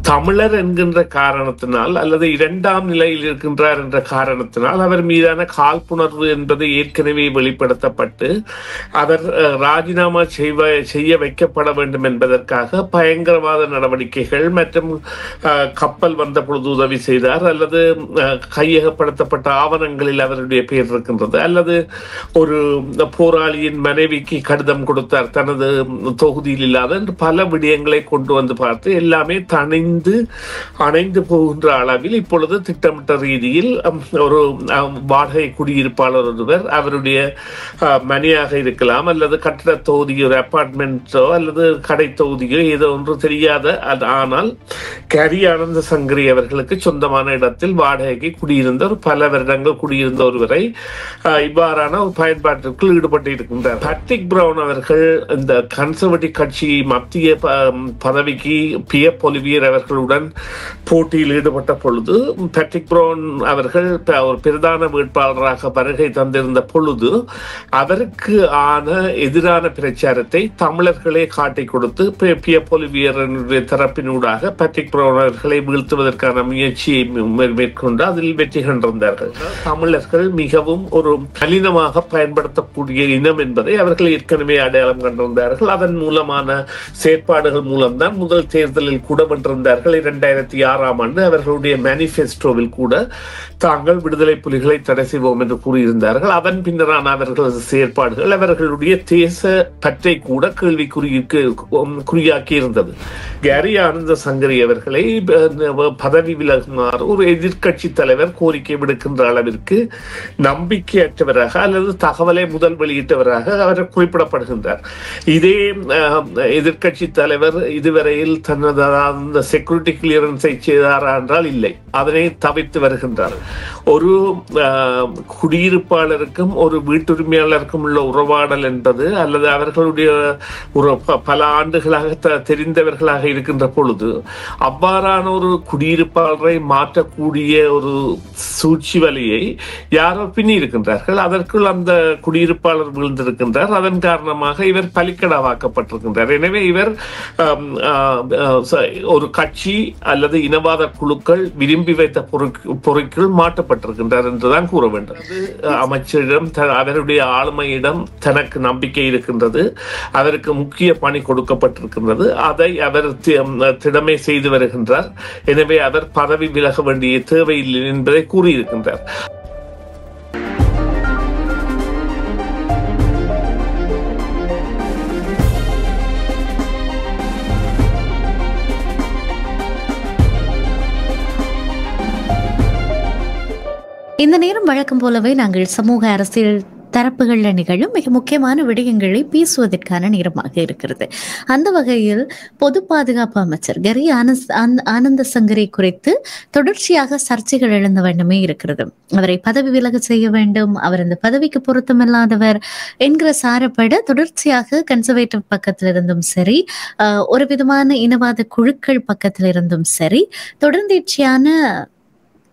தமிழர் என்கின்ற காரணத்தினால் அல்லது இரண்டாம் நிலையில் இருக்கின்றார் என்ற காரணத்தினால் அவர் மீதான காழ்ப்புணர்வு என்பது ஏற்கனவே வெளிப்படுத்தப்பட்டு அவர் ராஜினாமா செய்ய வைக்கப்பட வேண்டும் என்பதற்காக பயங்கரவாத நடவடிக்கைகள் மற்றும் கப்பல் வந்த பொழுது உதவி செய்தார் அல்லது கையகப்படுத்தப்பட்ட ஆவணங்களில் அவருடைய பெயர் இருக்கின்றது அல்லது ஒரு போராளியின் மனைவிக்கு கடிதம் கொடுத்தார் தனது தொகுதியில் இல்லாத பல விடயங்களை கொண்டு வந்து பார்த்து எல்லாமே அணைந்து போகின்ற அளவில் இப்பொழுது திட்டமிட்ட ரீதியில் ஒரு வாடகை குடியிருப்பாளர் ஒருவர் அவருடைய மனையாக இருக்கலாம் அல்லது கட்டிட தொகுதியோ ஒரு அபார்ட்மெண்ட்டோ அல்லது கடை தொகுதியோ ஏதோ ஒன்று தெரியாத ஆனால் கரி ஆனந்த சங்கரி அவர்களுக்கு சொந்தமான இடத்தில் வாடகைக்கு குடியிருந்த ஒரு பல வருடங்கள் குடியிருந்த ஒருவரை இவ்வாறான ஒரு பயன்பாட்டிற்குள் ஈடுபட்டு இருக்கின்றார். பேட்ரிக் பிரவுன் அவர்கள் இந்த கன்சர்வேட்டிவ் கட்சி மத்திய பதவிக்கு பியர் பொலிவியர் அவர்களுடன் போட்டியில் ஈடுபட்ட பொழுது பேட்ரிக் பிரவுன் அவர்கள் ஒரு பிரதான வேட்பாளராக வருகை தந்திருந்த பொழுது அவருக்கு எதிரான பிரச்சாரத்தை தமிழர்களே காட்டிக் கொடுத்து பியர் பொலிவியருடைய தரப்பினூடாக பேட்ரிக் பிரவுன் அவர்களை வீழ்த்துவதற்கான முயற்சியை மேற்கொண்டு அதில் வெற்றி கண்டிருந்தார்கள். தமிழர்கள் மிகவும் ஒரு கடினமாக பயன்படுத்தக்கூடிய இனம் என்பதை அவர்கள் ஏற்கனவே அடையாளம் கண்டிருந்தார்கள். அதன் மூலமான செயற்பாடுகள் மூலம்தான் முதல் தேர்தலில் கூட வென்றிருந்தார்கள். 2006ஆம் ஆண்டு அவர்களுடைய மேனிஃபெஸ்டோவில் கூட தாங்கள் விடுதலை புலிகளை தடை செய்வோம் என்று கூறியிருந்தார்கள். அதன் பின்னரான அவர்களது செயற்பாடுகள் அவர்களுடைய தேச பற்றை கூட குறியாக்கி இருந்தது. கேரி ஆனந்த சங்கரி அவர்களை பதவி விலகுமாறு ஒரு எதிர்கட்சி தலைவர் கோரிக்கை விடுக்கின்ற அளவிற்கு நம்பிக்கையற்றவராக அல்லது தகவலை முதல் வெளியிட்டவராக அவர் குறிப்பிடப்படுகின்றார். இதே எதிர்கட்சி தலைவர் இதுவரையில் தனது செக்யூரிட்டி கிளியரன்ஸை செய்தாரா என்றால் இல்லை, அதனை தவிர்த்து வருகின்றார். ஒரு குடியிருப்பாளருக்கும் ஒரு வீட்டுரிமையாளருக்கும் உள்ள உறவாடல் என்பது அல்லது அவர்களுடைய ஒரு பல ஆண்டுகளாக தெரிந்தவர்களாக இருக்கின்ற பொழுது அவ்வாறான ஒரு குடியிருப்பாளரை மாற்றக்கூடிய ஒரு சூழ்ச்சி வழியை யாரோ பின்னி இருக்கின்றார்கள். அதற்குள் அந்த குடியிருப்பாளர் விழுந்திருக்கின்றார். அதன் காரணமாக இவர் பலிக்கடாவாக்கப்பட்டிருக்கின்றார். எனவே இவர் ஒரு கட்சி அல்லது இனவாத குழுக்கள் விரும்பி வைத்த பொருட்கள் மாற்றப்பட்டிருக்கின்றார் என்றுதான் கூற வேண்டும். அமைச்சரிடம் அவருடைய ஆளுமையிடம் தனக்கு நம்பிக்கை இருக்கின்றது, அவருக்கு முக்கிய பணி கொடுக்கப்பட்டிருக்கின்றது, அதை அவர் திடமை செய்து வருகின்றார். எனவே அவர் பதவி விலக வேண்டிய தேவையில்லை என்பதை கூறியிருக்கின்றார். இந்த நேரம் வழக்கம் போலவே நாங்கள் சமூக அரசியல் தரப்புகளில் நிகழும் மிக முக்கியமான விடயங்களை பேசுவதற்கான நேரமாக இருக்கிறது. அந்த வகையில் பொது பாதுகாப்பு அமைச்சர் கரி ஆனந்த சங்கரி குறித்து தொடர்ச்சியாக சர்ச்சைகள் எழுந்த வண்ணமே இருக்கிறது. அவரை பதவி விலக செய்ய வேண்டும், அவர் அந்த பதவிக்கு பொருத்தமில்லாதவர் என்கிற சாரப்பட தொடர்ச்சியாக கன்சர்வேட்டிவ் பக்கத்திலிருந்தும் சரி, ஒரு விதமான இனவாத குழுக்கள் பக்கத்திலிருந்தும் சரி தொடர்ந்தேர்ச்சியான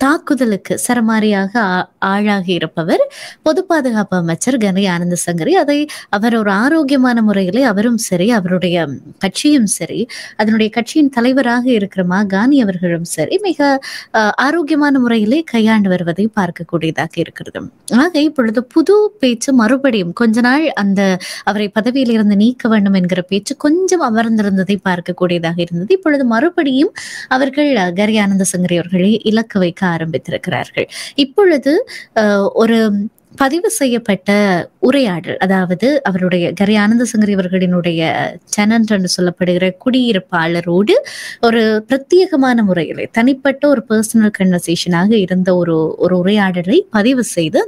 தாக்குதலுக்கு சரமாரியாக ஆளாகி இருப்பவர் பொது பாதுகாப்பு அமைச்சர் கரி ஆனந்த சங்கரி. அதை அவர் ஒரு ஆரோக்கியமான முறையிலே அவரும் சரி, அவருடைய கட்சியும் சரி, அதனுடைய கட்சியின் தலைவராக இருக்கிற மாகாணி அவர்களும் சரி மிக ஆரோக்கியமான முறையிலே கையாண்டு வருவதை பார்க்கக்கூடியதாக இருக்கிறது. ஆக இப்பொழுது புது பேச்சு மறுபடியும் கொஞ்ச நாள் அந்த அவரை பதவியில் இருந்து நீக்க வேண்டும் என்கிற பேச்சு கொஞ்சம் அமர்ந்திருந்ததை பார்க்கக்கூடியதாக இருந்தது. இப்பொழுது மறுபடியும் அவர்கள் கரி ஆனந்த சங்கரி அவர்களை இலக்கு வைக்க ஆரம்பித்திருக்கிறார்கள். இப்பொழுது ஒரு பதிவு செய்யப்பட்ட உரையாடல், அதாவது அவருடைய கரி ஆனந்த சங்கரி அவர்களினுடைய டெனன்ட் என்று சொல்லப்படுகிற குடியிருப்பாளரோடு ஒரு பிரத்யேகமான முறையில் தனிப்பட்ட ஒரு பர்சனல் கன்வர்சேஷனாக இருந்த ஒரு உரையாடலை பதிவு செய்து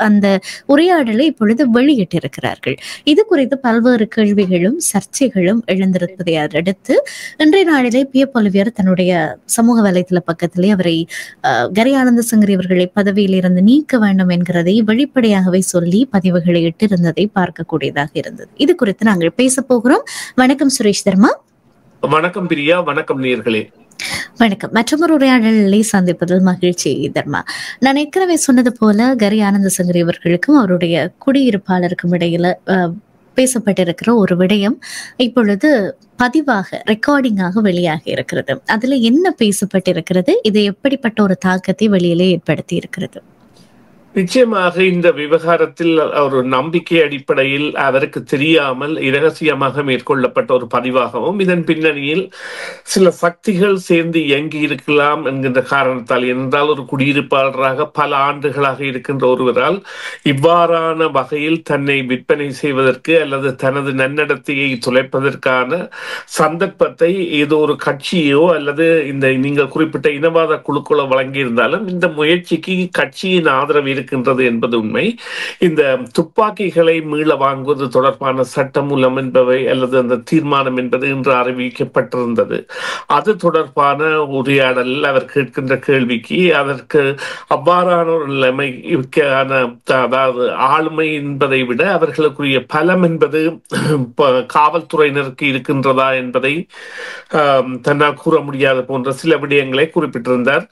அந்த உரையாடலை இப்பொழுது வெளியிட்டிருக்கிறார்கள். இது குறித்து பல்வேறு கேள்விகளும் சர்ச்சைகளும் எழுந்திருப்பதை அடுத்து இன்றைய நாளிலே பியர் பொலிவியர் தன்னுடைய சமூக வலைதள பக்கத்திலே அவரை கரி ஆனந்த சங்கரி அவர்களை பதவியில் இருந்து நீக்க வேண்டும் என்கிறதை வெளிப்படையாகவே சொல்லி பதிவுகளை இட்டிருந்ததை பார்க்கக்கூடியதாக இருந்தது. இது குறித்து நாங்கள் பேச போகிறோம். வணக்கம் சுரேஷ் தர்மா. வணக்கம் பிரியா. வணக்கம் நேயர்களே. வணக்கம். மற்றொரு உரையாடலை சந்திப்பதில் மகிழ்ச்சி தர்மா. நான் ஏற்கனவே சொன்னது போல கரி ஆனந்த சங்கரி அவர்களுக்கும் அவருடைய குடியிருப்பாளருக்கும் இடையில பேசப்பட்டிருக்கிற ஒரு விடயம் இப்பொழுது பதிவாக ரெக்கார்டிங்காக வெளியாகி இருக்கிறது. அதுல என்ன பேசப்பட்டிருக்கிறது? இது எப்படிப்பட்ட ஒரு தாக்கத்தை வெளியிலே ஏற்படுத்தி இருக்கிறது? நிச்சயமாக இந்த விவகாரத்தில் ஒரு நம்பிக்கை அடிப்படையில் அவருக்கு தெரியாமல் இரகசியமாக மேற்கொள்ளப்பட்ட ஒரு பதிவாகவும், இதன் பின்னணியில் சில சக்திகள் சேர்ந்து இயங்கி இருக்கலாம் என்கின்ற காரணத்தால், என்றால் ஒரு குடியிருப்பாளராக பல ஆண்டுகளாக இருக்கின்ற ஒருவரால் இவ்வாறான வகையில் தன்னை விற்பனை செய்வதற்கு அல்லது தனது நன்னடத்தையை துளைப்பதற்கான சந்தர்ப்பத்தை ஏதோ ஒரு கட்சியோ அல்லது இந்த நீங்கள் குறிப்பிட்ட இனவாத குழுக்களோ வழங்கியிருந்தாலும், இந்த முயற்சிக்கு கட்சியின் ஆதரவு இருக்கின்றது என்பது உண்மை. இந்த துப்பாக்கிகளை மீள வாங்குவது தொடர்பான சட்டமூலம் என்பவை அல்லது அந்த தீர்மானம் என்பது இன்று அறிவிக்கப்பட்டிருந்தது. அது தொடர்பான உரையாடலில் அவர் கேட்கின்ற கேள்விக்கு அதற்கு அவ்வாறான ஒரு நிலைமைக்கான, அதாவது ஆளுமை என்பதை விட அவர்களுக்குரிய பலம் என்பது காவல்துறையினருக்கு இருக்கின்றதா என்பதை தன்னால் கூற முடியாத போன்ற சில விடயங்களை குறிப்பிட்டிருந்தார்.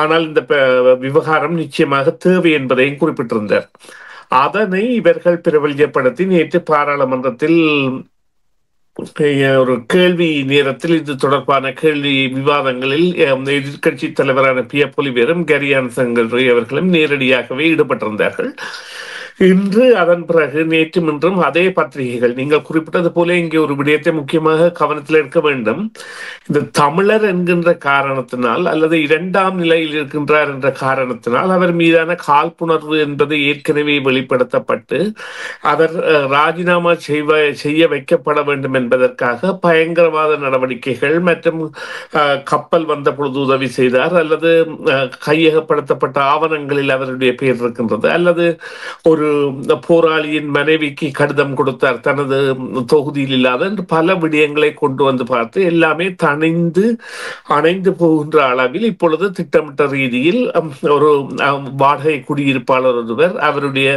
ஆனால் இந்த விவகாரம் நிச்சயமாக தேவை என்பதையும் குறிப்பிட்டிருந்தார். அதனை இவர்கள் பிரபல்யப்படுத்தி நேற்று பாராளுமன்றத்தில் ஒரு கேள்வி நேரத்தில் இது தொடர்பான கேள்வி விவாதங்களில் எதிர்கட்சி தலைவரான பிய பொலிவேரும் கரியான் சங்கரி அவர்களும் நேரடியாகவே ஈடுபட்டிருந்தார்கள். இன்று அதன் பிறகு நேற்றும் இன்றும் அதே பத்திரிகைகள், நீங்கள் குறிப்பிட்டது போல இங்கே ஒரு விடயத்தை முக்கியமாக கவனத்தில் இருக்க வேண்டும். இந்த தமிழர் என்கின்ற காரணத்தினால் அல்லது இரண்டாம் நிலையில் இருக்கின்றார் என்ற காரணத்தினால் அவர் மீதான காழ்ப்புணர்வு என்பது ஏற்கனவே வெளிப்படுத்தப்பட்டு அவர் ராஜினாமா செய்ய வைக்கப்பட வேண்டும் என்பதற்காக பயங்கரவாத நடவடிக்கைகள் மற்றும் கப்பல் வந்த பொழுது உதவி செய்தார் அல்லது கையகப்படுத்தப்பட்ட ஆவணங்களில் அவருடைய பெயர் இருக்கின்றது அல்லது ஒரு போராளியின் மனைவிக்கு கடிதம் கொடுத்தார் தனது தொகுதியில் இல்லாத என்று பல விடயங்களை கொண்டு வந்து பார்த்து எல்லாமே அணைந்து போகின்ற அளவில் இப்பொழுது திட்டமிட்ட ரீதியில் ஒரு வாடகை குடியிருப்பாளர் ஒருவர் அவருடைய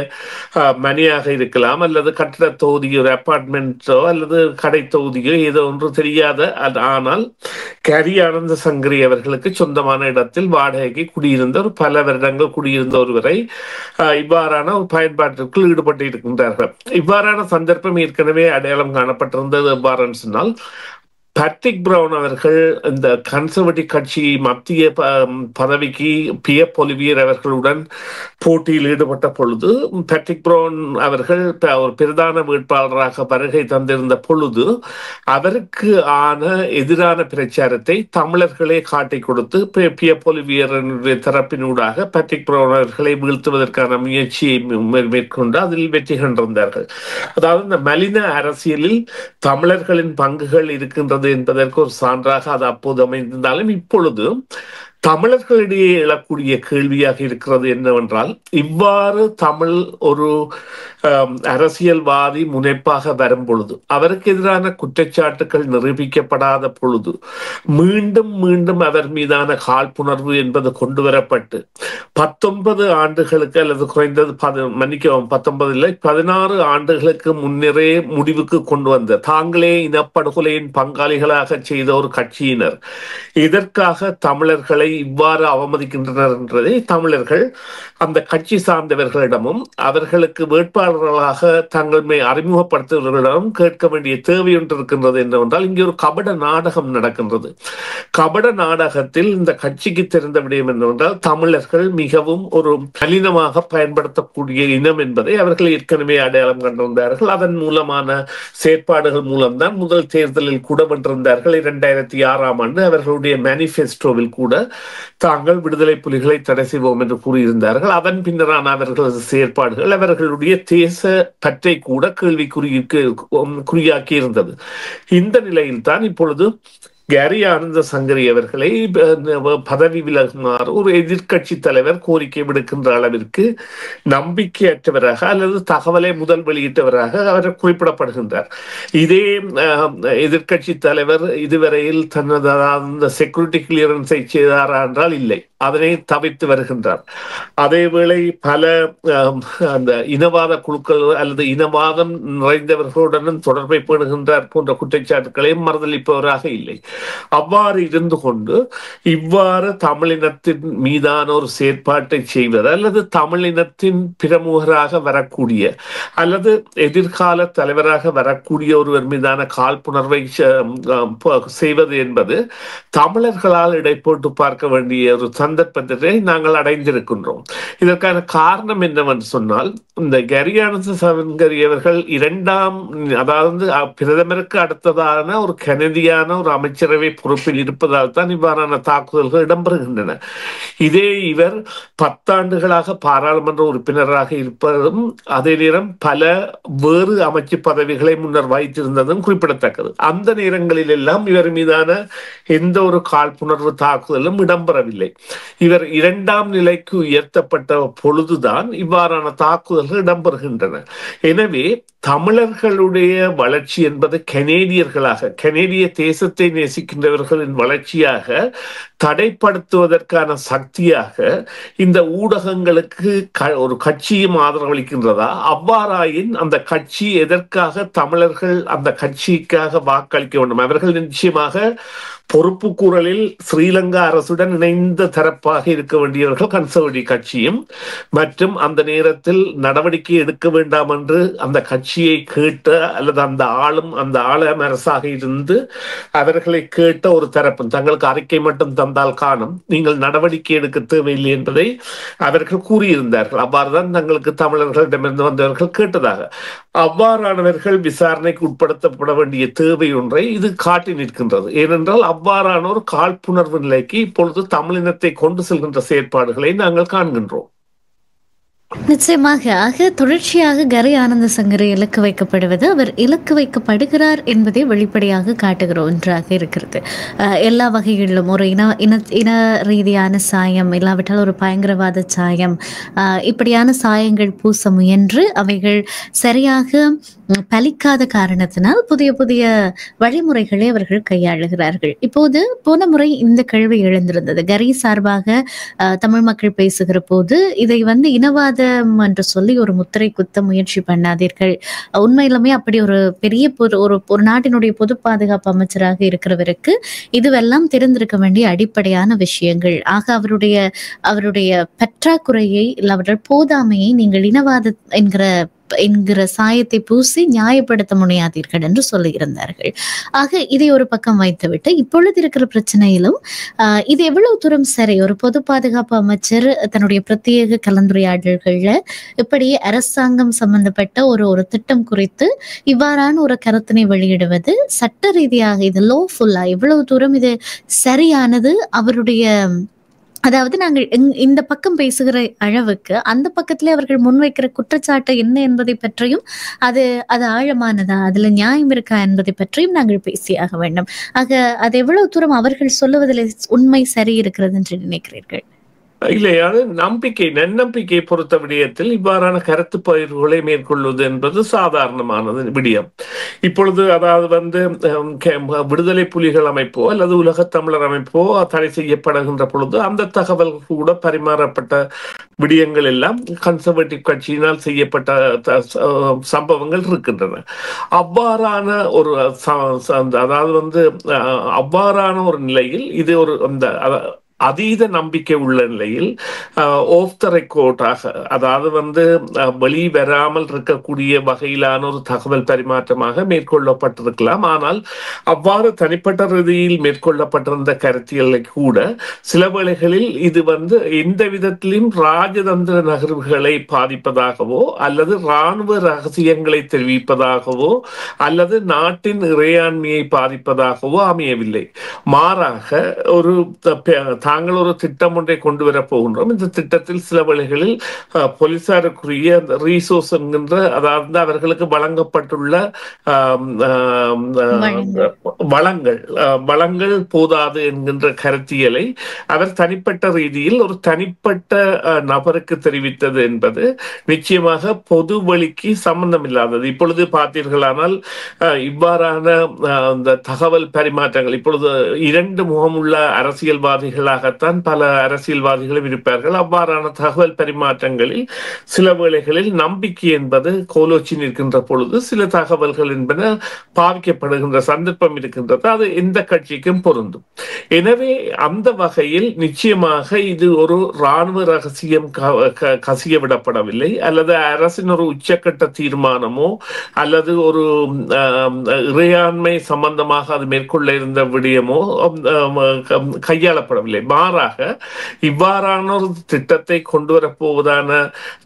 மனையாக இருக்கலாம் அல்லது கட்டிட தொகுதியோ ஒரு அபார்ட்மெண்ட்டோ அல்லது கடை தொகுதியோ ஏதோ ஒன்று தெரியாத, ஆனால் கரி ஆனந்த சங்கரி அவர்களுக்கு சொந்தமான இடத்தில் வாடகைக்கு குடியிருந்த ஒரு பல வருடங்கள் குடியிருந்த ஒருவரை இவ்வாறான ஒரு பயன்பாட்டிற்குள் ஈடுபட்டு இருக்கின்றார்கள். இவ்வாறான சந்தர்ப்பம் ஏற்கனவே அடையாளம் காணப்பட்டிருந்தது. எவ்வாறு சொன்னால், பேட்ரிக் பிரவுன் அவர்கள் இந்த கன்சர்வேட்டிவ் கட்சி மத்திய பதவிக்கு பிய பொலிவியர் அவர்களுடன் போட்டியில் ஈடுபட்ட பொழுது பேட்ரிக் பிரவுன் அவர்கள் ஒரு பிரதான வேட்பாளராக வருகை தந்திருந்த பொழுது அவருக்கு எதிரான பிரச்சாரத்தை தமிழர்களே காட்டிக் கொடுத்து பிய பொலிவியருடைய தரப்பினூடாக பேட்ரிக் பிரவுன் அவர்களை வீழ்த்துவதற்கான முயற்சியை மேற்கொண்டு அதில் வெற்றி கண்டிருந்தார்கள். அதாவது இந்த மலின அரசியலில் தமிழர்களின் பங்குகள் இருக்கின்றது என்பதற்கு ஒரு சான்றாக அது அப்போது அமைந்திருந்தாலும் இப்பொழுது தமிழர்களிடையே எழக்கூடிய கேள்வியாக இருக்கிறது என்னவென்றால், இவ்வாறு தமிழ் ஒரு அரசியல்வாதி முனைப்பாக வரும் பொழுது அவருக்கு எதிரான குற்றச்சாட்டுகள் நிரூபிக்கப்படாத பொழுது மீண்டும் மீண்டும் அவர் மீதான காழ்ப்புணர்வு என்பது கொண்டு வரப்பட்டு 19 ஆண்டுகளுக்கு அல்லது குறைந்தது 16 ஆண்டுகளுக்கு முன்னரே முடிவுக்கு கொண்டு வந்த தாங்களே இனப்படுகொலையின் பங்காளிகளாக செய்த ஒரு கட்சியினர் இதற்காக தமிழர்களை இவ்வாறு அவமதிக்கின்றனர் என்றதை தமிழர்கள் அந்த கட்சி சார்ந்தவர்களிடமும் அவர்களுக்கு வேட்பாளர்களாக தங்களை அறிமுகப்படுத்துவர்களிடமும் கேட்க வேண்டிய தேவை ஒன்று இருக்கின்றது. என்னவென்றால், இங்கே ஒரு கபட நாடகம் நடக்கின்றது. கபட நாடகத்தில் இந்த கட்சிக்கு தெரிந்த விடயம் என்னவென்றால், தமிழர்கள் மிகவும் ஒரு கடினமாக பயன்படுத்தக்கூடிய இனம் என்பதை அவர்கள் ஏற்கனவே அடையாளம் கண்டிருந்தார்கள். அதன் மூலமான செயற்பாடுகள் மூலம்தான் முதல் தேர்தலில் கூட வென்றிருந்தார்கள். 2006ஆம் ஆண்டு அவர்களுடைய மேனிஃபெஸ்டோவில் கூட தாங்கள் விடுதலை புலிகளை தடை செய்வோம் என்று கூறியிருந்தார்கள். அதன் பின்னரான அவர்களது செயற்பாடுகள் அவர்களுடைய தேச பற்றை கூட குறியாக்கி இருந்தது. இந்த நிலையில் தான் இப்பொழுது கரி ஆனந்த சங்கரி அவர்களை பதவி விலகுமாறு ஒரு எதிர்கட்சி தலைவர் கோரிக்கை விடுக்கின்ற அளவிற்கு நம்பிக்கையற்றவராக அல்லது தகவலை முதல் வெளியிட்டவராக அவர் குறிப்பிடப்படுகின்றார். இதே எதிர்கட்சி தலைவர் இதுவரையில் தனது அந்த செக்யூரிட்டி கிளியரன்ஸை செய்தாரா என்றால் இல்லை, அதனை தவிர்த்து வருகின்றார். அதேவேளை பல அந்த இனவாத குழுக்கள் அல்லது இனவாதம் நிறைந்தவர்களுடன் தொடர்பை பேணுகின்றார் போன்ற குற்றச்சாட்டுகளையும் மறுதளிப்பவராக இல்லை. அவ்வாறு இருந்து கொண்டு இவ்வாறு தமிழினத்தின் மீதான ஒரு செயற்பாட்டை செய்வது அல்லது தமிழினத்தின் பிரமுகராக வரக்கூடிய அல்லது எதிர்கால தலைவராக வரக்கூடிய ஒருவர் மீதான காழ்ப்புணர்வை செய்வது என்பது தமிழர்களால் இடைப்போட்டு பார்க்க வேண்டிய ஒரு சந்தர்ப்பத்தை நாங்கள் அடைந்திருக்கின்றோம். இதற்கான காரணம் என்னவென்று சொன்னால், இந்த கரியானந்த சவன்கரி அவர்கள் இரண்டாம், அதாவது பிரதமருக்கு அடுத்ததான ஒரு கனதியான ஒரு அமைச்சரவை பொறுப்பில் இருப்பதால் தான் இவ்வாறான தாக்குதல்கள் இடம்பெறுகின்றன. இதே இவர் 10 ஆண்டுகளாக பாராளுமன்ற உறுப்பினராக இருப்பதும் அதே நேரம் பல வேறு அமைச்சு பதவிகளை முன்னர் வைத்திருந்ததும் குறிப்பிடத்தக்கது. அந்த நேரங்களில் எல்லாம் இவர் மீதான எந்த ஒரு காழ்ப்புணர்வு தாக்குதலும் இடம்பெறவில்லை. இவர் இரண்டாம் நிலைக்கு உயர்த்தப்பட்ட பொழுதுதான் இவ்வாறான தாக்குதல்கள் இடம்பெறுகின்றன. எனவே தமிழர்களுடைய வளர்ச்சி என்பது கனேடிய தேசத்தை நேசிக்கின்றவர்களின் வளர்ச்சியாக தடைப்படுத்துவதற்கான சக்தியாக இந்த ஊடகங்களுக்கு ஒரு கட்சியும் ஆதரவளிக்கின்றதா? அவ்வாறாயின் அந்த கட்சி எதற்காக தமிழர்கள் அந்த கட்சிக்காக வாக்களிக்க வேண்டும்? அவர்கள் நிச்சயமாக பொறுப்பு கூறலில் ஸ்ரீலங்கா அரசுடன் இணைந்த தரப்பாக இருக்க வேண்டியவர்கள் கன்சர்வேட்டிவ் கட்சியும், மற்றும் அந்த நேரத்தில் நடவடிக்கை எடுக்க வேண்டாம் என்று அந்த கட்சியை கேட்ட அல்லது அந்த ஆளும் அரசாக இருந்து அவர்களை கேட்ட ஒரு தரப்பு தங்களுக்கு அறிக்கை மட்டும் தந்தால் காணும், நீங்கள் நடவடிக்கை எடுக்க தேவையில்லை என்பதை அவர்கள் கூறியிருந்தார்கள். அவ்வாறுதான் தங்களுக்கு தமிழர்களிடமிருந்து வந்தவர்கள் கேட்டதாக. அவ்வாறானவர்கள் விசாரணைக்கு உட்படுத்தப்பட வேண்டிய தேவை ஒன்றை இது காட்டி நிற்கின்றது. ஏனென்றால் அவ்வாறான ஒரு காழ்ப்புணர்வு நிலைக்கு இப்பொழுது தமிழினத்தை கொண்டு செல்கின்ற செயற்பாடுகளை நாங்கள் காண்கின்றோம். நிச்சயமாக. ஆக தொடர்ச்சியாக கரி ஆனந்த சங்கரி இலக்கு வைக்கப்படுவது, அவர் இலக்கு வைக்கப்படுகிறார் என்பதை வெளிப்படையாக காட்டுகிற ஒன்றாக இருக்கிறது. எல்லா வகைகளிலும் ஒரு இன ரீதியான சாயம், இல்லாவிட்டால் ஒரு பயங்கரவாத சாயம், இப்படியான சாயங்கள் பூச முயன்று அவைகள் சரியாக பலிக்காத காரணத்தினால் புதிய புதிய வழிமுறைகளை அவர்கள் கையாளுகிறார்கள். இப்போது போன முறை இந்த கேள்வி எழுந்திருந்தது. கரி சார்பாக தமிழ் மக்கள் பேசுகிற போது இதை இனவாத என்று சொல்லி ஒரு முத்திரை குத்த முயற்சி பண்ணாதீர்கள். உண்மையிலுமே அப்படி ஒரு பெரிய ஒரு நாட்டினுடைய பொது பாதுகாப்பு அமைச்சராக இருக்கிறவருக்கு இதுவெல்லாம் தெரிந்திருக்க வேண்டிய அடிப்படையான விஷயங்கள். ஆக அவருடைய பற்றாக்குறையை அவர்கள் போதாமையை நீங்கள் இனவாத என்கிற சாயத்தை பூசி நியாயப்படுத்த முடியாதீர்கள் என்று சொல்லியிருந்தார்கள். ஆக இதை ஒரு பக்கம் வைத்துவிட்டு இப்பொழுது இருக்கிற பிரச்சனையிலும் இது எவ்வளவு தூரம் சரி, ஒரு பொது பாதுகாப்பு அமைச்சர் தன்னுடைய பிரத்யேக கலந்துரையாடல்கள்ல இப்படி அரசாங்கம் சம்பந்தப்பட்ட ஒரு திட்டம் குறித்து இவ்வாறான ஒரு கருத்தினை வெளியிடுவது சட்ட ரீதியாக இது லோஃபுல்லா, எவ்வளவு தூரம் இது சரியானது? அவருடைய அதாவது நாங்கள் இந்த பக்கம் பேசுகிற அளவுக்கு அந்த பக்கத்திலே அவர்கள் முன்வைக்கிற குற்றச்சாட்டு என்ன என்பதை பற்றியும் அது ஆழமானதா, அதுல நியாயம் இருக்கா என்பதை பற்றியும் நாங்கள் பேசியாக வேண்டும். ஆக அது எவ்வளவு தூரம் அவர்கள் சொல்லுவதில் உண்மை சரி இருக்கிறது என்று நினைக்கிறீர்கள்? இல்லையா, நன்னம்பிக்கை பொறுத்த விடயத்தில் இவ்வாறான கருத்து பகிர்வுகளை மேற்கொள்வது என்பது சாதாரணமானது விடயம். இப்பொழுது அதாவது விடுதலை புலிகள் அமைப்போ அல்லது உலக தமிழர் அமைப்போ தடை செய்யப்படுகின்ற பொழுது அந்த தகவல் கூட பரிமாறப்பட்ட விடயங்கள் எல்லாம் கன்சர்வேட்டிவ் கட்சியினால் செய்யப்பட்ட சம்பவங்கள் இருக்கின்றன. அவ்வாறான ஒரு அவ்வாறான ஒரு நிலையில் இது ஒரு அதீத நம்பிக்கை உள்ள நிலையில் ஆஃப் த ரெக்கார்டாக, அதாவது வெளிவராமல் இருக்கக்கூடிய வகையிலான ஒரு தகவல் பரிமாற்றமாக மேற்கொள்ளப்பட்டிருக்கலாம். ஆனால் அவ்வாறு தனிப்பட்ட ரீதியில் மேற்கொள்ளப்பட்டிருந்த கருத்தியலை கூட சில வேளைகளில் இது எந்த விதத்திலும் ராஜதந்திர நகர்வுகளை பாதிப்பதாகவோ அல்லது இராணுவ ரகசியங்களை தெரிவிப்பதாகவோ அல்லது நாட்டின் இறையாண்மையை பாதிப்பதாகவோ அமையவில்லை. மாறாக தாங்கள் ஒரு திட்டம் ஒன்றை கொண்டு வரப் போகின்றோம். இந்த திட்டத்தில் சில வழிகளில் போலீசாருக்குரிய ரீசோர்ஸ் என்கின்ற, அதாவது அவர்களுக்கு வழங்கப்பட்டுள்ள வளங்கள் போதாது என்கின்ற கருத்தியலை அவர் தனிப்பட்ட ரீதியில் ஒரு தனிப்பட்ட நபருக்கு தெரிவித்தது என்பது நிச்சயமாக பொது வழிக்கு சம்பந்தம் இல்லாதது. இப்பொழுது பார்த்தீர்களானால் இவ்வாறான தகவல் பரிமாற்றங்கள் இப்பொழுது இரண்டு முகமுள்ள அரசியல்வாதிகளாக நண்பர்களாகத்தான் பல அரசியல்வாதிகளும் இருப்பார்கள். அவ்வாறான தகவல் பரிமாற்றங்களில் சில வேளைகளில் நம்பிக்கை என்பது கோலோச்சி நிற்கின்ற பொழுது சில தகவல்கள் என்பன பாவிக்கப்படுகின்ற சந்தர்ப்பம் இருக்கின்றது. அது எந்த கட்சிக்கும் பொருந்தும். எனவே அந்த வகையில் நிச்சயமாக இது ஒரு இராணுவ ரகசியம் கசிய விடப்படவில்லை, அல்லது அரசின் ஒரு உச்சக்கட்ட தீர்மானமோ அல்லது ஒரு இறையாண்மை சம்பந்தமாக அது மேற்கொள்ள இருந்த விடயமோ கையாளப்படவில்லை. மாறாக இவ்வாறான ஒரு திட்டத்தை கொண்டு வரப்போவதான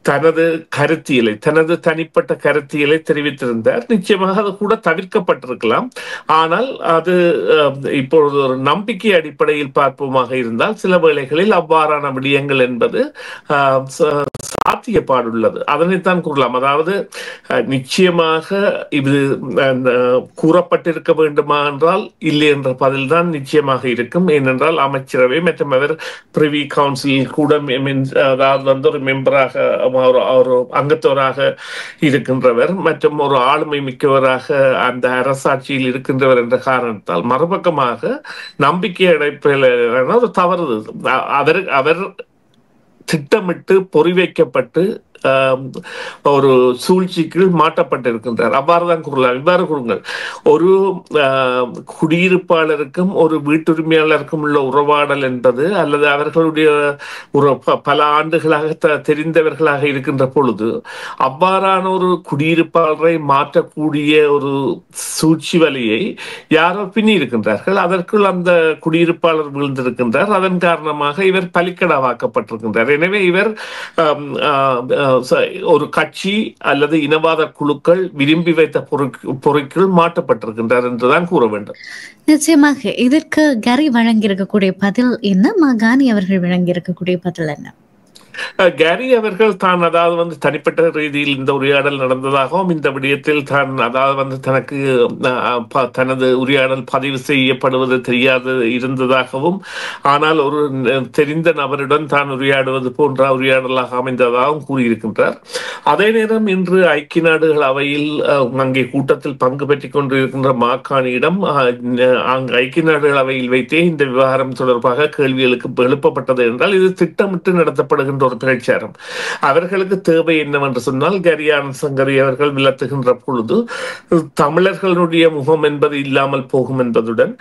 தனது கருத்தியலை, தனது தனிப்பட்ட கருத்தியலை தெரிவித்திருந்தார். நிச்சயமாக அது கூட தவிர்க்கப்பட்டிருக்கலாம். ஆனால் அது இப்பொழுது ஒரு நம்பிக்கை அடிப்படையில் பார்ப்போமாக இருந்தால் சில வேளைகளில் அவ்வாறான விடயங்கள் என்பது சாத்தியப்பாடுள்ளது. அதனைத்தான் கூறலாம். அதாவது நிச்சயமாக இது கூறப்பட்டிருக்க வேண்டுமா என்றால் இல்லை என்ற பதில்தான் நிச்சயமாக இருக்கும். ஏனென்றால் அமைச்சரவை மற்றும் அவர் பிரிவி கவுன்சில் கூட அதாவது ஒரு மெம்பராக, ஒரு அங்கத்தவராக இருக்கின்றவர் மற்றும் ஒரு ஆளுமை மிக்கவராக அந்த அரசாட்சியில் இருக்கின்றவர் என்ற காரணத்தால் மறுபக்கமாக நம்பிக்கை அடிப்படையிலான ஒரு தவறு அவர் திட்டமிட்டு பொறிவைக்கப்பட்டு ஒரு சூழ்ச்சிக்கு மாட்டப்பட்டிருக்கின்றார். அவ்வாறுதான் கூறலாம். இவ்வாறு கூறுங்கள், ஒரு குடியிருப்பாளருக்கும் ஒரு வீட்டுரிமையாளருக்கும் உள்ள உறவாடல் என்பது, அல்லது அவர்களுடைய ஒரு பல ஆண்டுகளாக தெரிந்தவர்களாக இருக்கின்ற பொழுது அவ்வாறான ஒரு குடியிருப்பாளரை மாற்றக்கூடிய ஒரு சூழ்ச்சி வழியை யாரோ பின்னி இருக்கின்றார்கள். அதற்குள் அந்த குடியிருப்பாளர் விழுந்திருக்கின்றார். அதன் காரணமாக இவர் பலிக்கடாவாக்கப்பட்டிருக்கின்றார். எனவே இவர் ஒரு கட்சி அல்லது இனவாத குழுக்கள் விரும்பி வைத்த பொருட்கள் மாற்றப்பட்டிருக்கின்றார் என்றுதான் கூற வேண்டும். நிச்சயமாக இதற்கு கரி வழங்கியிருக்கக்கூடிய பதில் என்ன? மாகாணி அவர்கள் வழங்கியிருக்கக்கூடிய பதில் என்ன? கேரி அவர்கள் தான் அதாவது தனிப்பட்ட ரீதியில் இந்த உரையாடல் நடந்ததாகவும் இந்த விடயத்தில் தான் அதாவது தனக்கு தனது உரையாடல் பதிவு செய்யப்படுவது தெரியாது இருந்ததாகவும், ஆனால் ஒரு தெரிந்த நபருடன் தான் உரையாடுவது போன்ற உரையாடலாக அமைந்ததாகவும் கூறியிருக்கின்றார். அதே நேரம் இன்று ஐக்கிய நாடுகள் அவையில் அங்கே கூட்டத்தில் பங்கு பெற்றுக் கொண்டிருக்கின்ற மாகாணியிடம் ஐக்கிய நாடுகள் அவையில் வைத்தே இந்த விவகாரம் தொடர்பாக கேள்விகளுக்கு எழுப்பப்பட்டது என்றால் இது திட்டமிட்டு நடத்தப்படுகின்ற ஒரு பிரச்சாரம். அவர்களுக்கு தேவை என்னவென்று சொன்னால், கரியான சங்கரி அவர்கள் விளத்துகின்ற பொழுது தமிழர்களுடைய முகம் என்பது இல்லாமல் போகும் என்பதுடன்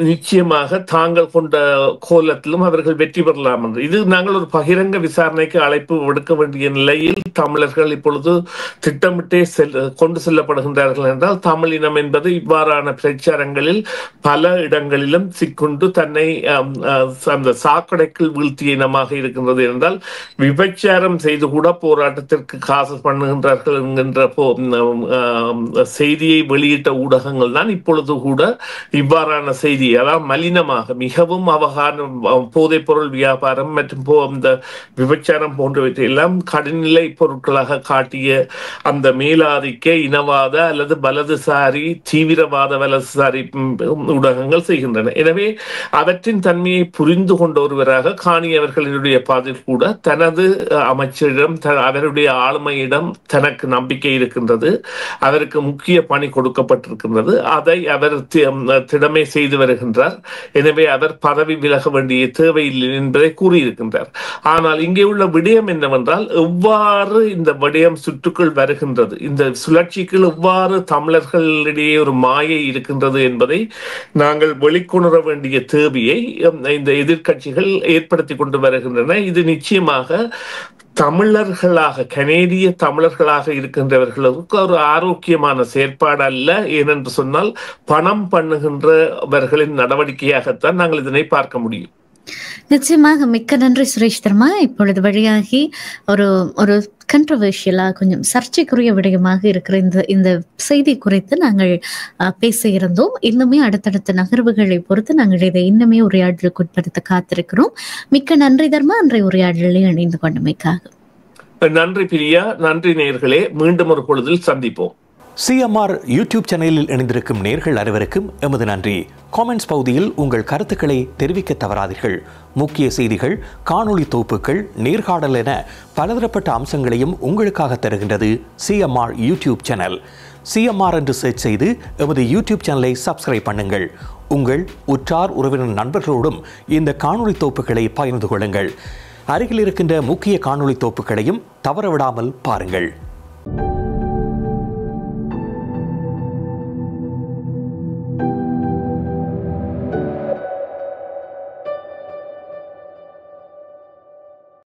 நிச்சயமாக தாங்கள் கொண்ட கோலத்திலும் அவர்கள் வெற்றி பெறலாம் என்று, இது நாங்கள் ஒரு பகிரங்க விசாரணைக்கு அழைப்பு விடுக்க வேண்டிய நிலையில் தமிழர்கள் இப்பொழுது திட்டமிட்டே கொண்டு செல்லப்படுகின்றார்கள் என்றால், தமிழ் இனம் என்பது இவ்வாறான பிரச்சாரங்களில் பல இடங்களிலும் சிக்கொண்டு தன்னை அந்த சாக்கடைக்குள் வீழ்த்திய இனமாக இருக்கின்றது என்றால், விபச்சாரம் செய்து கூட போராட்டத்திற்கு காசு பண்ணுகின்றார்கள் என்கின்ற செய்தியை வெளியிட்ட ஊடகங்கள் தான் இப்பொழுது கூட இவ்வாறான செய்தி, அதாவது மலினமாக மிகவும் போதைப் பொருள் வியாபாரம் மற்றும் இந்த விபச்சாரம் போன்றவற்றை எல்லாம் கடுநிலை பொருட்களாக காட்டிய அந்த மேலாதிக்க இனவாத அல்லது வலதுசாரி தீவிரவாத வலதுசாரி ஊடகங்கள் செய்கின்றன. எனவே அவற்றின் தன்மையை புரிந்து கொண்ட ஒருவராக காணி அவர்களுடைய பாதில் கூட தனது அமைச்சரிடம் அவருடைய ஆளுமையிடம் தனக்கு நம்பிக்கை இருக்கின்றது, அவருக்கு முக்கிய பணி கொடுக்கப்பட்டிருக்கின்றது, அதை அவர் திடமே செய்து வருகின்றார். எனவே அவர் பதவி விலக வேண்டிய தேவையில்லை என்பதை கூறியிருக்கின்றார். ஆனால் இங்கே உள்ள விடயம் என்னவென்றால், எவ்வாறு இந்த விடயம் சுற்றுக்குள் வருகின்றது, இந்த சுழற்சிக்குள் எவ்வாறு தமிழர்களிடையே ஒரு மாயை இருக்கின்றது என்பதை நாங்கள் வெளிக்கொணர வேண்டிய தேவையை இந்த எதிர்க்கட்சிகள் ஏற்படுத்தி கொண்டு வருகின்றன. இது நிச்சயமாக தமிழர்களாக, கனேடிய தமிழர்களாக இருக்கின்றவர்களுக்கு ஒரு ஆரோக்கியமான செயற்பாடு அல்ல. ஏனென்று சொன்னால், பணம் பண்ணுகின்றவர்களின் நடவடிக்கையாகத்தான் நாங்கள் இதனை பார்க்க முடியும். நிச்சயமாக மிக்க நன்றி சுரேஷ் தர்மா. இப்பொழுது வழியாகி ஒரு கண்ட்ரவர்ஷியலாக கொஞ்சம் சர்ச்சைக்குரிய விடயமாக இருக்கிற இந்த செய்தி குறித்து நாங்கள் பேச இருந்தோம். இன்னுமே அடுத்தடுத்த நகர்வுகளை பொறுத்து நாங்கள் இதை இன்னுமே உரையாடலுக்கு உட்படுத்த காத்திருக்கிறோம். மிக்க நன்றி தர்மா, அன்றைய உரையாடலில் இணைந்து கொண்டமைக்காக. நன்றி பிரியா, நன்றி நேயர்களே. மீண்டும் ஒரு பொழுதில் சந்திப்போம். சிஎம்ஆர் யூடியூப் சேனலில் இணைந்திருக்கும் நேர்கள் அனைவருக்கும் எமது நன்றி. காமெண்ட்ஸ் பகுதியில் உங்கள் கருத்துக்களை தெரிவிக்க தவறாதீர்கள். முக்கிய செய்திகள், காணொளி தொகுப்புகள், நேர்காணல் என பலதரப்பட்ட அம்சங்களையும் உங்களுக்காக தருகின்றது சிஎம்ஆர் யூடியூப் சேனல். சிஎம்ஆர் என்று சர்ச் செய்து எமது யூடியூப் சேனலை சப்ஸ்கிரைப் பண்ணுங்கள். உங்கள் உற்றார் உறவினர் நண்பர்களோடும் இந்த காணொளி தொகுப்புகளை பகிர்ந்து கொள்ளுங்கள். அருகில் இருக்கின்ற முக்கிய காணொளி தொகுப்புகளையும் தவறவிடாமல் பாருங்கள்.